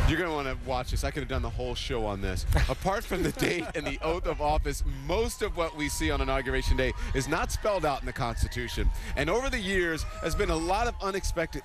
You're going to want to watch this. I could have done the whole show on this. Apart from the date and the oath of office, most of what we see on Inauguration Day is not spelled out in the Constitution. And over the years, there's been a lot of unexpected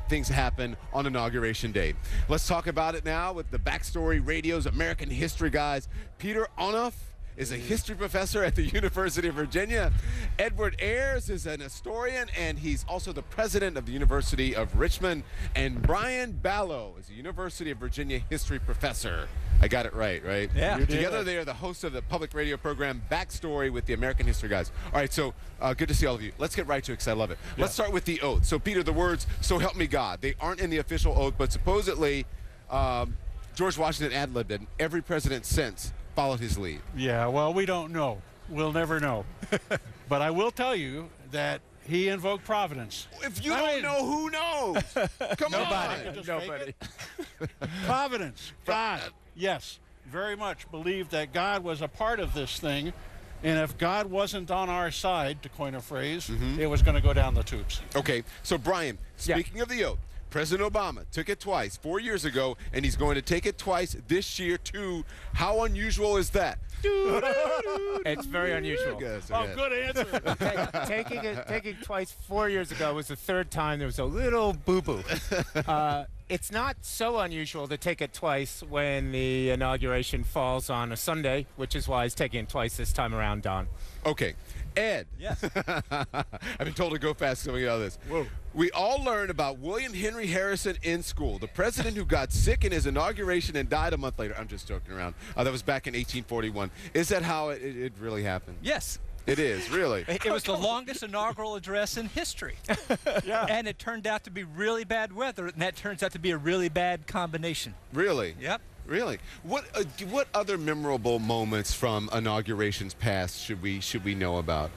things happen on Inauguration Day. Let's talk about it now with the BackStory Radio's American history guys. Peter Onoff is a history professor at the University of Virginia. Edward Ayers is an historian, and he's also the president of the University of Richmond. And Brian Ballo is a University of Virginia history professor. I got it right? Yeah. Together they are the hosts of the public radio program BackStory with the American History Guys. All right, so good to see all of you. Let's get right to it because I love it. Yeah. Let's start with the oath. So Peter, the words, "So help me God," they aren't in the official oath, but supposedly George Washington ad-libbed it, and every president since followed his lead. Yeah, well, we don't know. We'll never know. But I will tell you that he invoked Providence. If you don't know, who knows? Come Nobody. on. Nobody. Providence, God, yes, very much believed that God was a part of this thing. And if God wasn't on our side, to coin a phrase, it was going to go down the tubes. Okay, so Brian, speaking of the oath, President Obama took it twice 4 years ago, and he's going to take it twice this year, too. How unusual is that? It's very unusual. Good answer. Taking twice 4 years ago was the third time there was a little boo-boo. It's not so unusual to take it twice when the inauguration falls on a Sunday, which is why he's taking it twice this time around, Don. Okay. Ed. Yes. I've been told to go fast so we get all this. Whoa. We all learned about William Henry Harrison in school, the president who got sick in his inauguration and died a month later. I'm just joking around. That was back in 1841. Is that how it really happened? Yes. It is, really. It was the longest inaugural address in history. Yeah. And it turned out to be really bad weather, and that turns out to be a really bad combination. Really? Yep. Really? What other memorable moments from inaugurations past should we know about?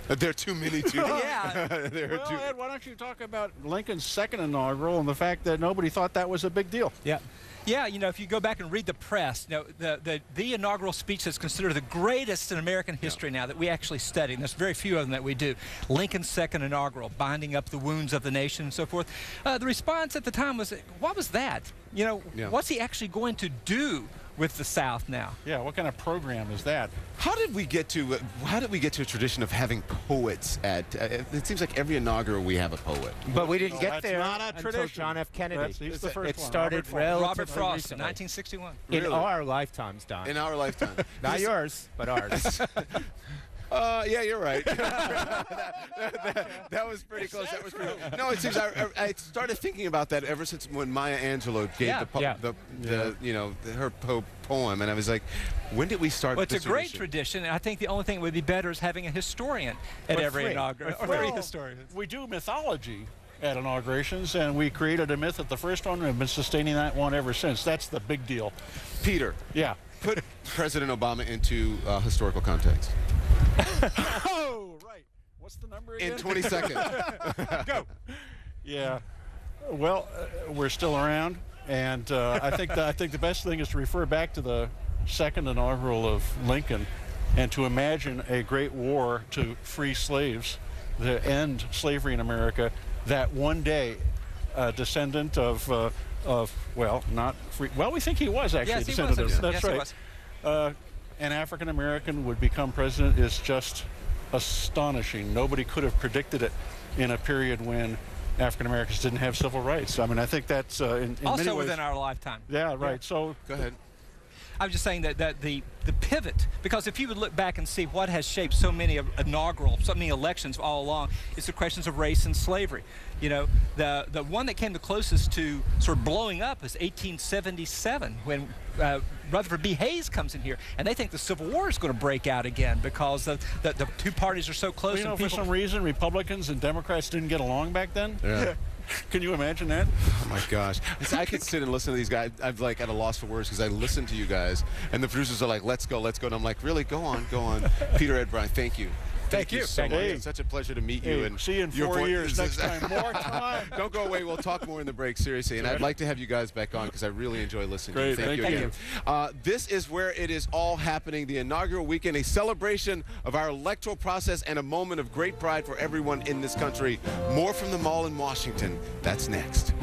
There are too many to. Yeah. Well, Ed, why don't you talk about Lincoln's second inaugural and the fact that nobody thought that was a big deal? Yeah. Yeah, you know, if you go back and read the press, you know, the inaugural speech is considered the greatest in American history now that we actually study, and there's very few of them that we do. Lincoln's second inaugural, binding up the wounds of the nation and so forth. The response at the time was, what was that? You know, what's he actually going to do with the South now? Yeah, what kind of program is that? How did we get to a tradition of having poets at? It seems like every inaugural we have a poet. But we didn't get that's there not a until tradition. John F. Kennedy. He's the first it one. started relatively Robert Frost in recently. 1961. In Really? our lifetimes, Don. In our lifetime. Not yours, but ours. Yeah, you're right. that was pretty close. That was pretty. No, it seems I started thinking about that ever since when Maya Angelou gave her poem, and I was like, when did we start? Well, it's this a great tradition? tradition, and I think the only thing that would be better is having a historian at every inauguration. Or three Well, historians. we do mythology at inaugurations, and we created a myth at the first one and have been sustaining that one ever since. That's the big deal. Peter, Yeah. put President Obama into historical context. Oh, right. What's the number again? In 20 seconds. Go. Yeah. Well, we're still around, and I think the best thing is to refer back to the second inaugural of Lincoln, and to imagine a great war to free slaves, to end slavery in America. That one day, a descendant of well, not free. Well, we think he was actually Yes, a he descendant was. of. That's Yes, he right. was. An African American would become president is just astonishing. Nobody could have predicted it in a period when African Americans didn't have civil rights. I mean, I think that's in many Also ways. within our lifetime. Yeah, right. So Go ahead. I'm just saying that the pivot, because if you would look back and see what has shaped so many so many elections all along, it's the questions of race and slavery. You know, the one that came the closest to sort of blowing up is 1877, when Rutherford B. Hayes comes in here, and they think the Civil War is going to break out again because the two parties are so close. you know, and for some reason, Republicans and Democrats didn't get along back then. Yeah. Can you imagine that? Oh my gosh. I could sit and listen to these guys. I'm like at a loss for words because I listen to you guys, and the producers are like, let's go. And I'm like, really? Go on. Peter, Ed, Brian, thank you. Thank you so much. Hey. It's such a pleasure to meet you. Hey, And see you in your 4 voice years is- next time. More time. Don't go away. We'll talk more in the break, seriously. And I'd like to have you guys back on because I really enjoy listening to you. Great, Thank you thank again. This is where it is all happening, the inaugural weekend, a celebration of our electoral process and a moment of great pride for everyone in this country. More from the Mall in Washington. That's next.